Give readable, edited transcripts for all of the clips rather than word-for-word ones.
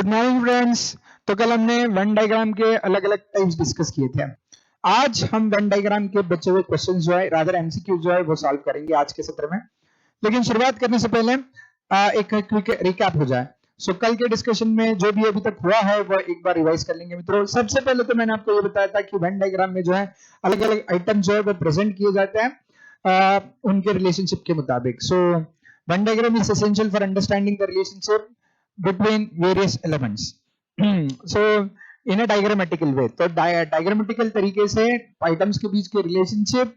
Good morning friends. तो कल हमने वन डायग्राम के अलग अलग टाइप्स डिस्कस किए थे। आज हम वन डायग्राम के बचे हुए क्वेश्चन जो है रादर एमसीक्यू जो है वो सॉल्व करेंगे आज के सत्र में। लेकिन शुरुआत करने से पहले एक क्विक रिकैप हो जाए। सो कल के डिस्कशन में जो भी अभी तक हुआ है वो एक बार रिवाइज कर लेंगे मित्रों। सबसे पहले तो मैंने आपको ये बताया था कि वन डायग्राम में जो है अलग अलग आइटम जो है वो प्रेजेंट किए जाते हैं उनके रिलेशनशिप के मुताबिक। So one diagram is essential for understanding the relationship between various elements. So in a diagrammatical way, तो diagrammatical तरीके से आइटम्स के बीच के रिलेशनशिप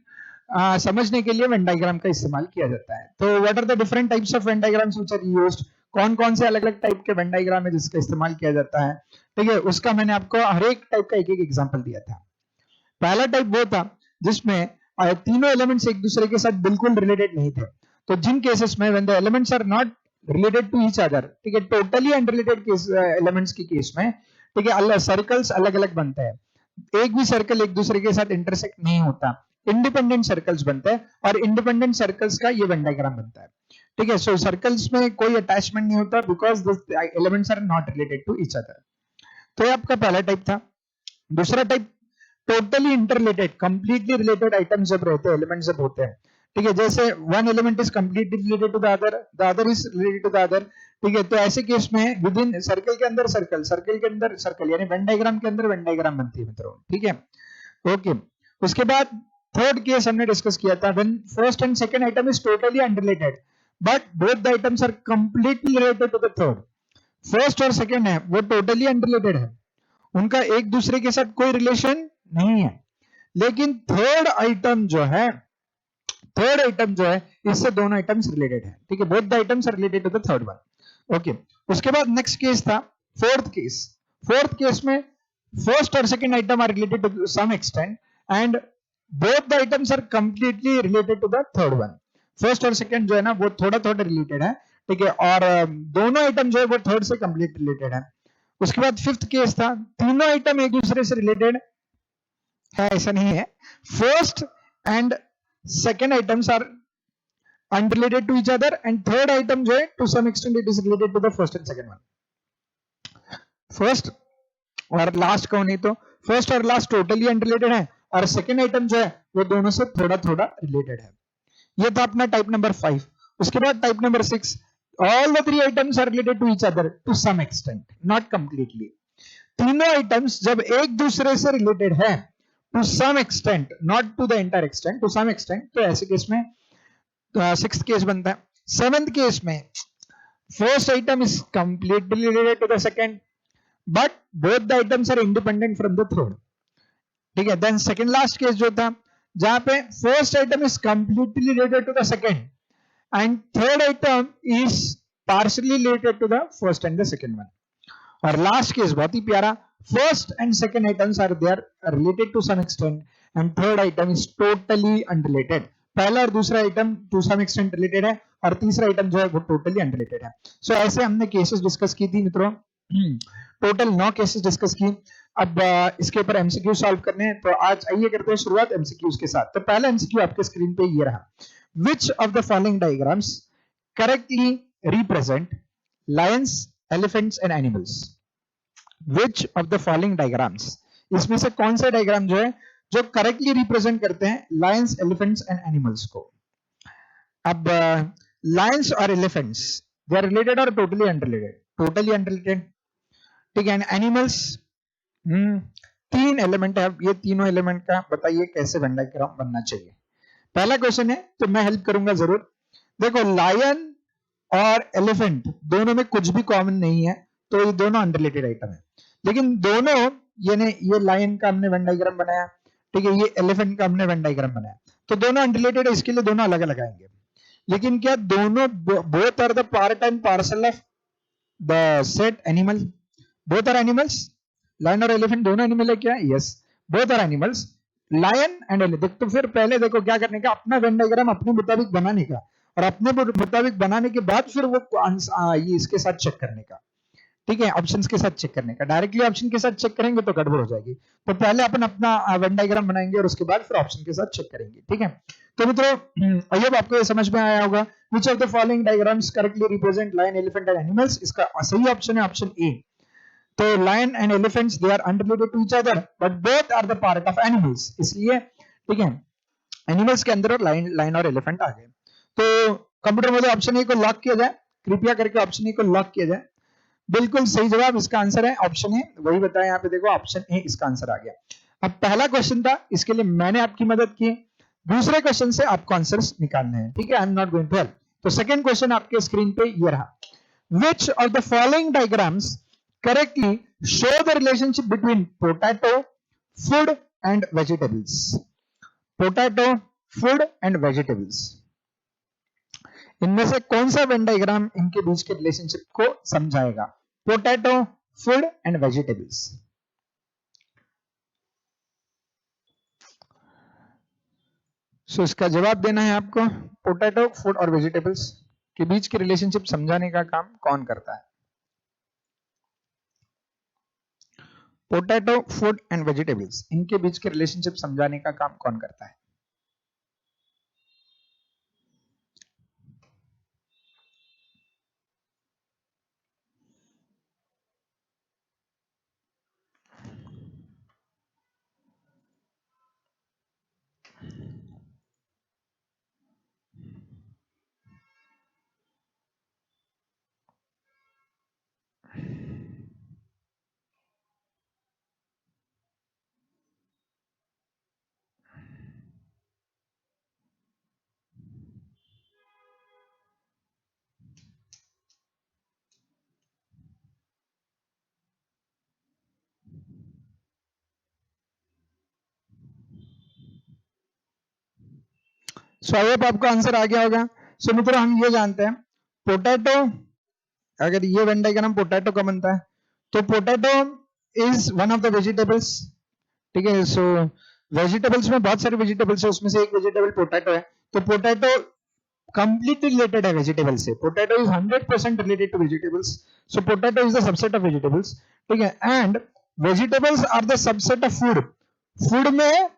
समझने के लिए वेन डायग्राम का इस्तेमाल किया जाता है। तो what are the different types of Venn diagrams which are used, कौन कौन से अलग अलग टाइप के वेन डायग्राम है जिसका इस्तेमाल किया जाता है, ठीक है। उसका मैंने आपको हर एक टाइप का एक एक एग्जांपल दिया था। पहला टाइप वो था जिसमें तीनों एलिमेंट्स एक दूसरे के साथ बिल्कुल रिलेटेड नहीं थे। तो जिन केसेस में when the elements are not related to each other, ठीक है, टोटली अनरिलेटेड केस एलिमेंट्स के केस में, ठीक है, सर्कल्स अलग अलग बनते हैं। एक भी सर्कल एक दूसरे के साथ इंटरसेक्ट नहीं होता, इंडिपेंडेंट सर्कल्स बनते हैं और इंडिपेंडेंट सर्कल्स का ये वेन डायग्राम बनता है, ठीक है। सो सर्कल्स में कोई अटैचमेंट नहीं होता because the elements are not related to each other. तो ये आपका पहला टाइप था। दूसरा type totally interrelated, completely related items जब रहते हैं, एलिमेंट्स जब होते हैं, ठीक है, जैसे one element is completely related to the other is related to the other, ठीक है। तो ऐसे केस में विद इन सर्कल के अंदर सर्कल, सर्कल के अंदर सर्कल, यानी वेन डायग्राम के अंदर वेन डायग्राम बनती है मित्रों, ठीक है। ओके, उसके बाद थर्ड केस हमने डिस्कस किया था when first and second item is totally unrelated but both the items are completely related to the third. First और सेकंड है वो टोटली अनरिलेटेड है, उनका एक दूसरे के साथ कोई रिलेशन नहीं है, लेकिन थर्ड आइटम जो है इससे दोनों आइटम्स रिलेटेड है, ठीक है। Both the items are related to the third one. Okay, उसके बाद नेक्स्ट केस था फोर्थ केस। फोर्थ केस में फर्स्ट और second item are related to some extent and both the items are completely related to the third one. First और second जो है ना वो थोड़ा थोड़ा रिलेटेड है, ठीक है, और दोनों आइटम जो है वो थर्ड से कंप्लीट रिलेटेड है। उसके बाद फिफ्थ केस था तीनों आइटम एक दूसरे से रिलेटेड है, ऐसा नहीं है। First and second items are unrelated to each other and third item जो है to some extent it is related to the first and second one। first और last को नहीं तो first और last totally unrelated है और second item जो है वो दोनों से थोड़ा थोड़ा related है। ये था अपना टाइप नंबर 5। उसके बाद type number 6, all the three items are related to each other to some extent not completely। तीनों आइटम्स जब एक दूसरे से रिलेटेड है to some extent, not to the entire extent, to some extent, तो ऐसे केस में सिक्स्थ केस बनता है। सेवेंथ केस में first item is completely related to the second but both the items are independent from the third, ठीक है। Then second last case जो था जहां पे first item is completely related to the second and third item is partially related to the first and the second one. और last case बहुत ही प्यारा, first and second items are there related to some extent and third item is totally unrelated। पहला और दूसरा item to some extent related है और तीसरा आइटम जो है वो totally unrelated है। So ऐसे हमने केसेस डिस्कस की थी मित्रों, टोटल 9 केसेस डिस्कस की। अब इसके ऊपर एमसीक्यू सॉल्व करने हैं, तो आज आइए करते हैं शुरुआत एमसीक्यूज के साथ। तो पहला एमसीक्यू आपके स्क्रीन पे ये रहा, which of the following diagrams correctly represent lions, elephants and animals। Which of the following diagrams, इसमें से कौन सा डायग्राम जो है जो करेक्टली रिप्रेजेंट करते हैं लायंस, एलिफेंट्स एंड एनिमल्स को। अब लायंस और एलिफेंट्स दे आर रिलेटेड और टोटली अनरिलेटेड, टोटली अनरिलेटेड, ठीक है। एनिमल्स तीन एलिमेंट है, अब ये तीनों एलिमेंट का बताइए कैसे वेन डायग्राम बनना चाहिए। पहला क्वेश्चन है तो मैं हेल्प करूंगा जरूर। देखो लायन और एलिफेंट दोनों में कुछ भी कॉमन नहीं है, तो ये दोनों अनरिलेटेड आइटम है, लेकिन दोनों यानी ये लायन का हमने वेन डायग्राम बनाया, ठीक है, ये एलिफेंट का हमने वेन डायग्राम बनाया, तो दोनों अनरिलेटेड है, इसके लिए दोनों अलग अलग आएंगे। लेकिन क्या दोनों both are the part and parcel of the set animal, both are animals, lion और एलिफेंट दोनों एनिमल है क्या? Yes, both are animals, lion and elephant. तो फिर पहले देखो क्या करने का, अपना वेन डायग्राम अपने मुताबिक बनाने का और अपने मुताबिक बनाने के बाद फिर वो ये इसके साथ चेक करने का, ठीक है, ऑप्शंस के साथ चेक करने का। डायरेक्टली ऑप्शन के साथ चेक करेंगे तो गड़बड़ हो जाएगी, तो पहले अपन अपना वेन डायग्राम बनाएंगे और उसके बाद फिर ऑप्शन के साथ चेक करेंगे, ठीक है। तो मित्रों आई होप आपको ये समझ में आया होगा। Which of the following diagrams correctly represent lion, elephant and animals, इसका सही ऑप्शन है ऑप्शन ए, तो lion and elephants they are unrelated to each other but both are the part of animals, इसलिए ठीक है एनिमल्स के अंदर lion और एलिफेंट आ गए। तो कंप्यूटर में ऑप्शन ए को लॉक किया जाए, कृपया करके ऑप्शन ए को लॉक किया जाए। बिल्कुल सही जवाब इसका आंसर है ऑप्शन ए, वही बताया यहाँ पे देखो ऑप्शन ए इसका आंसर आ गया। अब पहला क्वेश्चन था, इसके लिए मैंने आपकी मदद की, दूसरे क्वेश्चन से आपको आंसर्स निकालने हैं, ठीक है, I am not going to help. तो सेकंड क्वेश्चन आपके स्क्रीन पे ये रहा, which of the following diagrams correctly show the relationship between potato, food and vegetables? Potato, food and vegetables. इनमें से कौन सा वेन डायग्राम इनके बीच के रिलेशनशिप को समझाएगा? Potato, food and vegetables. So इसका जवाब देना है आपको, पोटैटो, फूड और वेजिटेबल्स के बीच के रिलेशनशिप समझाने का काम कौन करता है? पोटैटो, फूड एंड वेजिटेबल्स, इनके बीच के रिलेशनशिप समझाने का काम कौन करता है? सो आई होप आपको आंसर आ गया होगा। सो मित्रों हम ये जानते हैं पोटैटो, अगर ये वेन डायग्राम पोटैटो का बनता है तो potato is one of the vegetables, ठीक है। सो वेजिटेबल्स में बहुत सारे वेजिटेबल्स है, उसमें से एक वेजिटेबल पोटैटो है, तो पोटैटो कंप्लीटली रिलेटेड है वेजिटेबल से, potato is 100% related to vegetables, so potato is the subset of vegetables, ठीक है। And vegetables are the subset of food, food में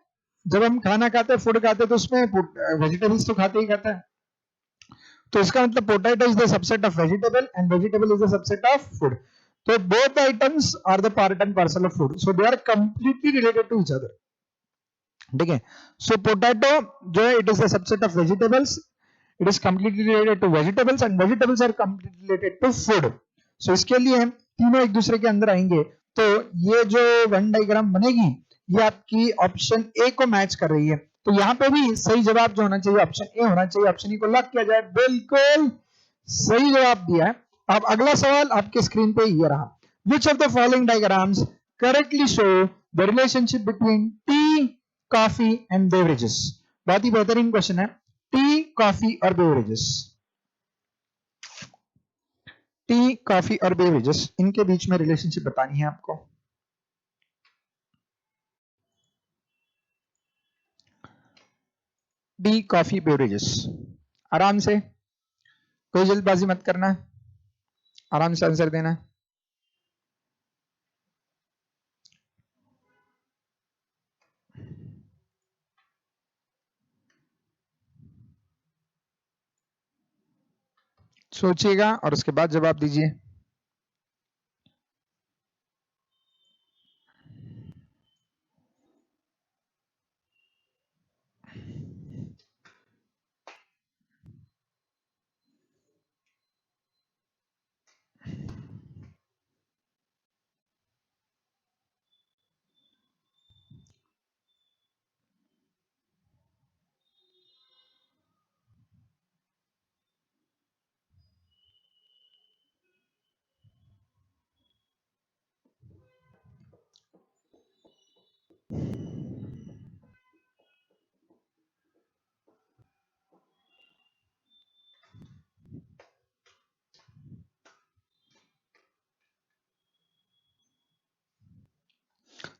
जब हम खाना खाते हैं, फूड खाते हैं, तो उसमें वेजिटेबल्स तो खाते ही खाते हैं, तो इसका मतलब potato is the subset of vegetable and vegetable is the subset of food, तो both items are the part and parcel of food, so they are completely related to each other, ठीक है। सो पोटैटो जो है it is the subset of vegetables, it is completely related to vegetables and vegetables are completely related to food, so इसके लिए तीनों एक दूसरे के अंदर आएंगे, तो ये जो वन डायग्राम बनेगी ये आपकी ऑप्शन ए को मैच कर रही है, तो यहां पे भी सही जवाब जो होना चाहिए ऑप्शन ए होना चाहिए, ऑप्शन ए को लॉक किया जाए, बिल्कुल सही जवाब दिया है। अब अगला सवाल आपके स्क्रीन पे ये रहा, which of the following diagrams correctly show the relationship between T, coffee and beverages? बहुत ही बेहतरीन क्वेश्चन है, टी, कॉफी और बेवरेजेस, टी, कॉफी और बेवरेजेस, इनके बीच में रिलेशनशिप बतानी है आपको। टी, कॉफी, बेवरेजेस, आराम से, कोई जल्दबाजी मत करना, आराम से आंसर देना। सोचिएगा और उसके बाद जवाब दीजिए।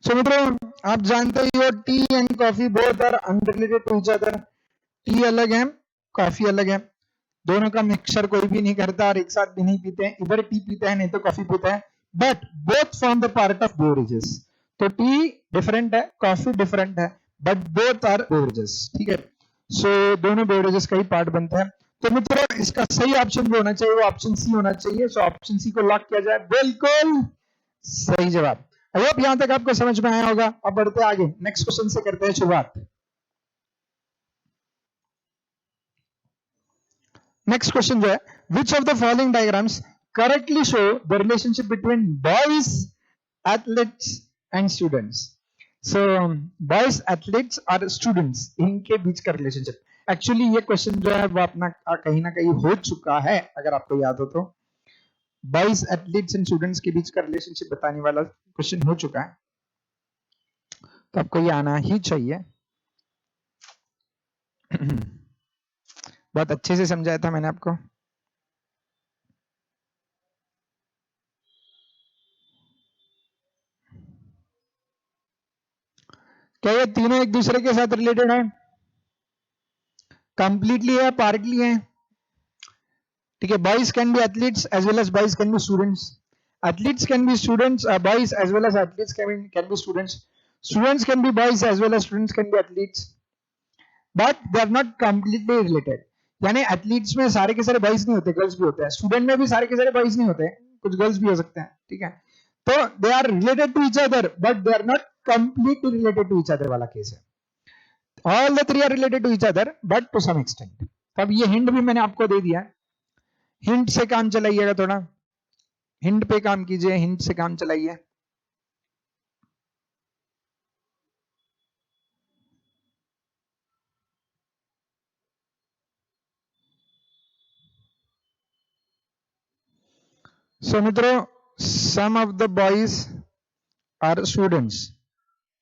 सो मित्रों आप जानते ही हो tea and coffee both are unrelated to each other, tea अलग है, कॉफी अलग है, दोनों का मिक्सचर कोई भी नहीं करता और एक साथ भी नहीं पीते हैं, इधर टी पीते हैं नहीं तो कॉफी पीते हैं, but both form the part of beverages, तो टी डिफरेंट है, कॉफी डिफरेंट है, बट बोथ आर बेवरेजेस, ठीक है। सो दोनों बेवरेजेस का ही पार्ट बनता है, तो मित्रों इसका सही ऑप्शन जो होना चाहिए वो ऑप्शन सी होना चाहिए, सो ऑप्शन सी को लॉक किया जाए, बिल्कुल सही जवाब। आई होप यहां तक आपको समझ में आया होगा। अब बढ़ते आगे, नेक्स्ट क्वेश्चन से करते हैं शुरुआत। नेक्स्ट क्वेश्चन जो है, which of the following diagrams correctly show the relationship between boys athletes and students. So boys athletes और स्टूडेंट्स, इनके बीच का रिलेशनशिप। एक्चुअली ये क्वेश्चन जो है वो अपना कहीं ना कहीं हो चुका है, अगर आपको याद हो तो। बॉयज एथलीट्स एंड स्टूडेंट्स के बीच का रिलेशनशिप बताने वाला क्वेश्चन हो चुका है, तो आपको ये आना ही चाहिए। बहुत अच्छे से समझाया था मैंने आपको। क्या ये तीनों एक दूसरे के साथ रिलेटेड है? कंप्लीटली है, पार्टली है? ठीक है, boys can be athletes as well as boys can be students, athletes can be students boys as well as athletes can be students, students can be boys as well as students can be athletes, but they are not completely related. यानी athletes में सारे के सारे boys नहीं होते, girls भी होते हैं। स्टूडेंट में भी सारे के सारे बॉयज नहीं होते, कुछ गर्ल्स भी हो सकते हैं। ठीक है, तो they are related to each other but they are not completely related to each other वाला केस है। All the three are related to each other but to some extent. तब ये हिंट भी मैंने आपको दे दिया है, हिंट से काम चलाइएगा, थोड़ा हिंट पे काम कीजिए, हिंट से काम चलाइए। सो मित्रों, some of the boys are students,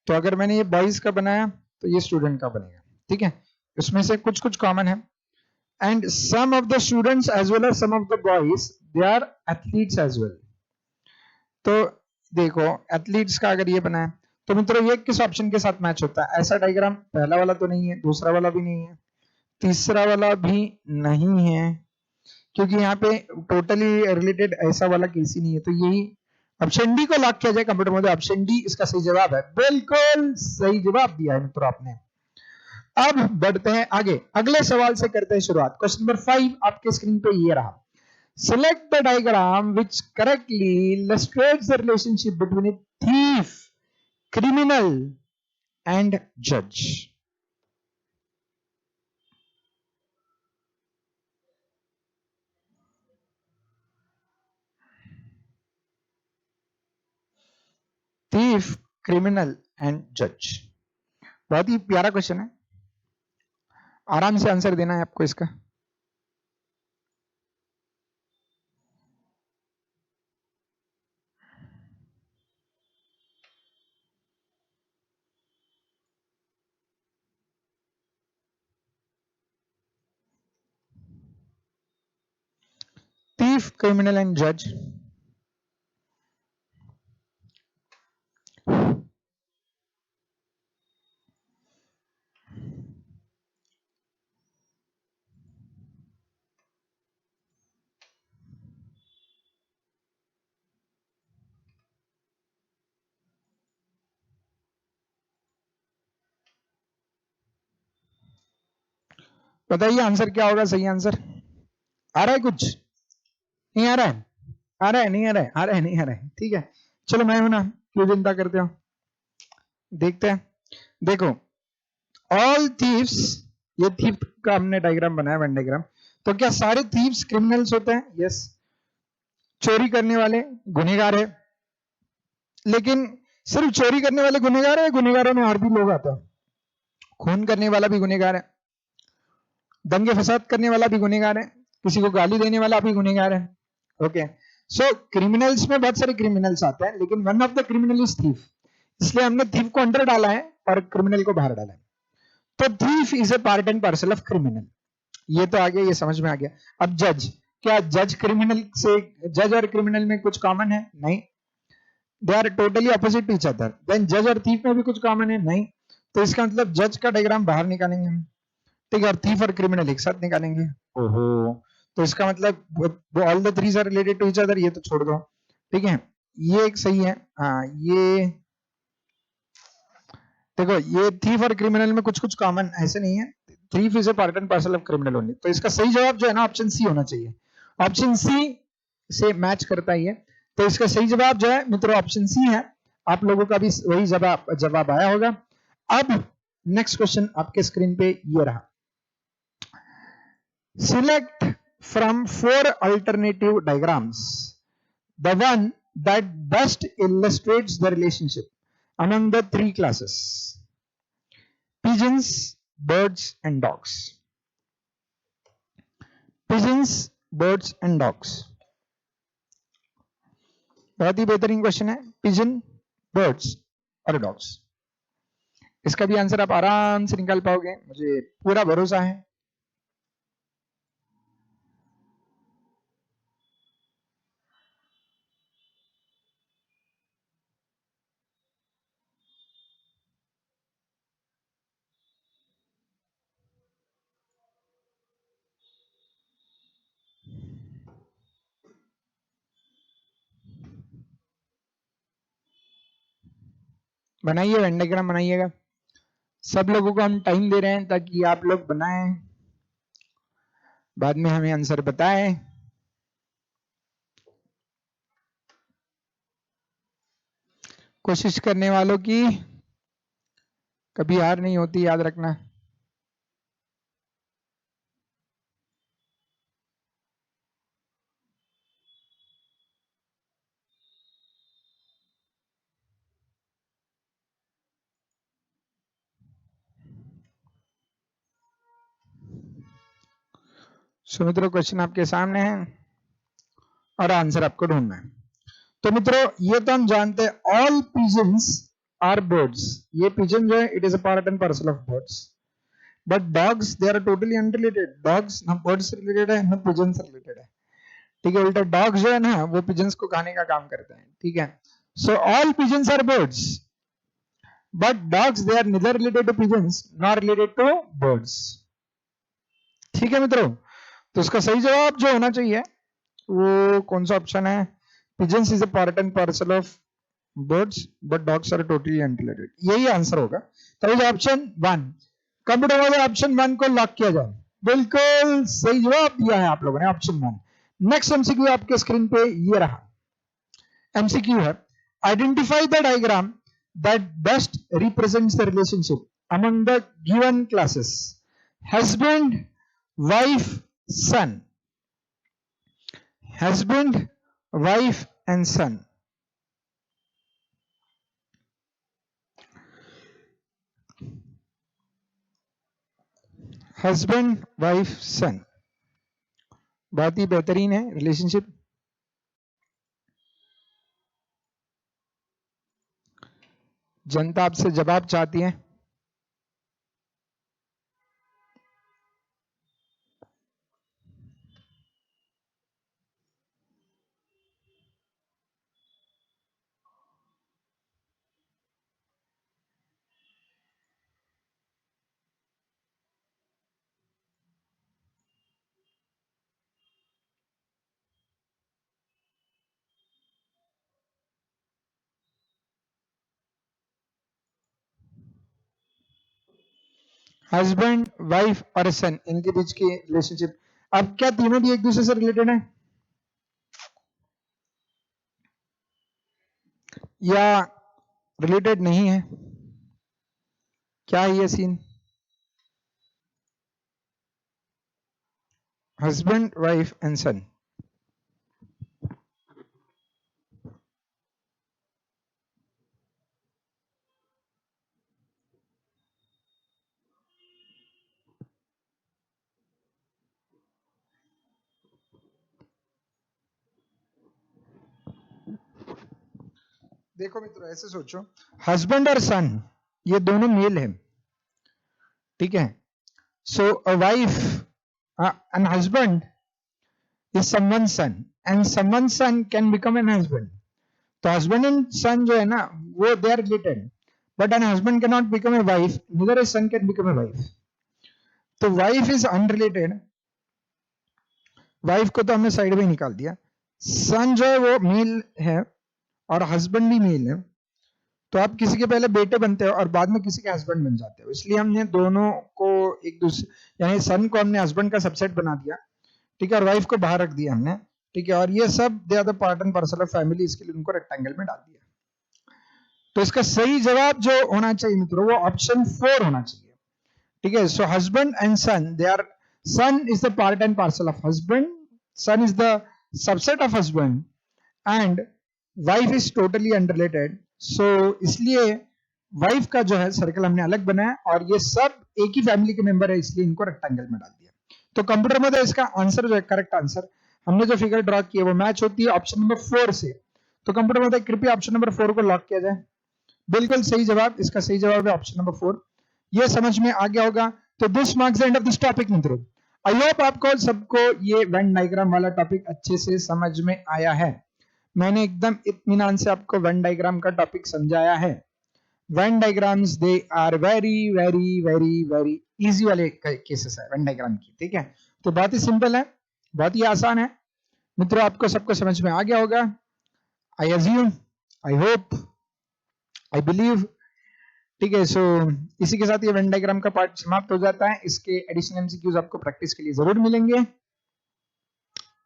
तो अगर मैंने ये बॉयज का बनाया तो ये स्टूडेंट का बनेगा। ठीक है, इसमें से कुछ कुछ कॉमन है। And some of the students as well as some of the boys they are athletes as well. तो देखो, एथलीट्स का अगर ये बनाया तो मित्रों ये किस ऑप्शन के साथ मैच होता है? ऐसा डायग्राम पहला वाला तो नहीं है, दूसरा वाला भी नहीं है, तीसरा वाला भी नहीं है, क्योंकि यहाँ पे टोटली रिलेटेड ऐसा वाला केस ही नहीं है। तो यही ऑप्शन डी को लॉक किया जाए कंप्यूटर मोड। ऑप्शन डी इसका सही जवाब है। बिल्कुल सही जवाब दिया है मित्रों आपने। अब बढ़ते हैं आगे, अगले सवाल से करते हैं शुरुआत। क्वेश्चन नंबर 5 आपके स्क्रीन पे ये रहा। Select the diagram which correctly illustrates the relationship between a thief, criminal, and judge. Thief, criminal, and judge. बहुत ही प्यारा क्वेश्चन है, आराम से आंसर देना है आपको इसका। Thief, criminal, and judge. बताइए आंसर क्या होगा? सही आंसर आ रहा है? कुछ नहीं आ रहा है? आ रहा है? नहीं आ रहा है? आ रहा है? नहीं आ रहा है? ठीक है, चलो मैं हूं ना, क्यों चिंता करते हो। देखते हैं, देखो, ऑल थीव्स, ये थीव का हमने डायग्राम बनाया, वेन डायग्राम। तो क्या सारे थीव्स क्रिमिनल्स होते हैं? यस, चोरी करने वाले गुनहगार है, लेकिन सिर्फ चोरी करने वाले गुनहगार है? गुनहगारों में और भी लोग आते हैं। खून करने वाला भी गुनहगार है, दंगे फसाद करने वाला भी गुनहगार है, किसी को गाली देने वाला भी गुनहगार है। ओके, सो क्रिमिनल्स में बहुत सारे क्रिमिनल्स आते हैं, लेकिन one of the criminal is thief, इसलिए हमने थीफ को अंदर डाला है और क्रिमिनल को बाहर डाला है। तो thief is a part and parcel of criminal, ये तो आ गया, ये समझ में आ गया। अब जज, क्या जज क्रिमिनल से, जज और क्रिमिनल में कुछ कॉमन है? नहीं, they are totally opposite each other. Then जज और थीफ में भी कुछ कॉमन है? नहीं। तो इसका मतलब जज का डायग्राम बाहर निकालेंगे हम, ठीक है, और थीफ और क्रिमिनल एक साथ निकालेंगे। ओहो, तो इसका मतलब all the threes are related to each other, ये तो छोड़ दो। ठीक है, ये एक सही है। हाँ, ये देखो, ये थीफ और क्रिमिनल में कुछ कुछ कॉमन ऐसे नहीं है। Thief is a part and parcel of criminal only. तो इसका सही जवाब जो है ना, ऑप्शन सी होना चाहिए। ऑप्शन सी से मैच करता ही है। तो इसका सही जवाब जो है मित्रों ऑप्शन सी है। आप लोगों का भी वही जवाब आया होगा। अब नेक्स्ट क्वेश्चन आपके स्क्रीन पे ये रहा, select from 4 alternative diagrams the one that best illustrates the relationship among the 3 classes: pigeons, birds and dogs. Pigeons, birds and dogs. बहुत ही बेहतरीन क्वेश्चन है, पिजन, बर्ड्स और डॉग्स। इसका भी आंसर आप आराम से निकाल पाओगे, मुझे पूरा भरोसा है। बनाइए, वेन डायग्राम बनाइएगा। सब लोगों को हम टाइम दे रहे हैं ताकि आप लोग बनाएं, बाद में हमें आंसर बताएं। कोशिश करने वालों की कभी हार नहीं होती, याद रखना। सो मित्रों क्वेश्चन आपके सामने है और आंसर आपको ढूंढना है। तो मित्रों ये तो हम जानते हैं, ऑल पिजन्स आर बर्ड्स। ये पिजन जो है it is a part and parcel of birds, but dogs they are totally unrelated. Dogs ना बर्ड्स से रिलेटेड है ना पिजन से रिलेटेड है, ठीक है। उल्टा डॉग्स जो है ना वो पिजन्स को खाने का काम करते हैं, ठीक है। So all pigeons are birds but dogs they are neither related to pigeons not related to birds, ठीक है मित्रों। तो इसका सही जवाब जो होना चाहिए वो कौन सा ऑप्शन है, pigeons is a part and parcel of birds but dogs are totally unrelated, यही आंसर होगा। तो ऑप्शन 1, कंप्यूटर वाले ऑप्शन 1 को लॉक किया जाए। बिल्कुल सही जवाब दिया है आप लोगों ने, ऑप्शन 1। नेक्स्ट एमसीक्यू आपके स्क्रीन पे ये रहा, एमसीक्यू है, identify the diagram that best represents the relationship among the given classes husband, wife, son. Husband, wife and son. Husband, wife, son, बहुत ही बेहतरीन है रिलेशनशिप। जनता आपसे जवाब चाहती है। हस्बैंड, वाइफ और सन, इनके बीच की रिलेशनशिप। अब क्या तीनों भी एक दूसरे से रिलेटेड है या रिलेटेड नहीं है? क्या है ये सीन? हस्बैंड, वाइफ एंड सन। देखो मित्रों ऐसे सोचो, हस्बैंड और सन ये दोनों मेल है, ठीक है। So a wife and husband is someone son and someone son can become an husband. तो हस्बैंड एंड सन जो है ना वो they are related, but an husband can not become a wife, neither a son can become a wife. तो wife is unrelated, wife को तो हमने side में निकाल दिया। सन जो है वो मेल है और हस्बैंड भी मेल है, तो आप किसी के पहले बेटे बनते हो और बाद में किसी के हस्बैंड बन जाते हो, इसलिए हमने दोनों को एक दूसरे यानी सन को हमने हस्बैंड का सबसेट बना दिया, ठीक है, और वाइफ को बाहर रख दिया हमने, ठीक है, और ये सब they are the part and parcel of family, इसके लिए उनको रेक्टेंगल में डाल दिया। तो इसका सही जवाब जो होना चाहिए मित्रों वो ऑप्शन 4 होना चाहिए। ठीक है, so husband and son, they are, son is the part and parcel of husband, son is the subset of husband and wife is totally unrelated. So इसलिए वाइफ का जो है सर्कल हमने अलग बनाया और ये सब एक ही फैमिली के मेंबर है, इसलिए इनको रेक्टेंगल में डाल दिया। तो कंप्यूटर में इसका आंसर जो है, करेक्ट आंसर हमने जो फिगर ड्रॉ की है वो मैच होती है ऑप्शन नंबर 4 से। तो कंप्यूटर में कृपया ऑप्शन नंबर 4 को लॉक किया जाए। बिल्कुल सही जवाब, इसका सही जवाब है ऑप्शन नंबर 4। ये समझ में आ गया होगा। तो this marks the end of this topic मित्रों। आई होप आपको सबको ये वेन डायग्राम वाला टॉपिक अच्छे से समझ में आया है। मैंने एकदम इत्मीनान से आपको वेन डायग्राम का टॉपिक समझाया है। Venn diagrams they are very very very very easy वाले केसेस है वेन डायग्राम की। ठीक है, तो बहुत ही सिंपल है, बहुत ही आसान है मित्रों, आपको सबको समझ में आ गया होगा। I assume, I hope, I believe. ठीक है, सो इसी के साथ ये वेन डायग्राम का पार्ट समाप्त हो जाता है। इसके एडिशनल एमसीक्यूज आपको प्रैक्टिस के लिए जरूर मिलेंगे,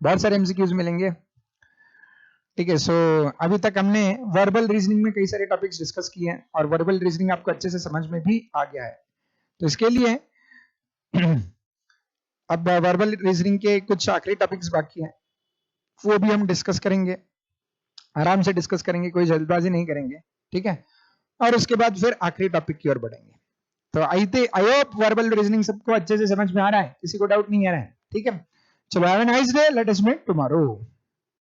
बहुत सारे एमसीक्यूज मिलेंगे। ठीक है, सो अभी तक हमने वर्बल रीजनिंग में कई सारे टॉपिक्स डिस्कस किए हैं और वर्बल रीजनिंग आपको अच्छे से समझ में भी आ गया है। तो इसके लिए अब वर्बल रीजनिंग के कुछ आखिरी टॉपिक्स बाकी हैं, वो भी हम डिस्कस करेंगे, आराम से डिस्कस करेंगे, कोई जल्दबाजी नहीं करेंगे। ठीक है, और उसके बाद फिर आखिरी टॉपिक की ओर बढ़ेंगे। तो आई होप वर्बल रीजनिंग सबको अच्छे से समझ में आ रहा है, किसी को डाउट नहीं आ रहा है। ठीक है, चलो have a nice day, let us meet tomorrow.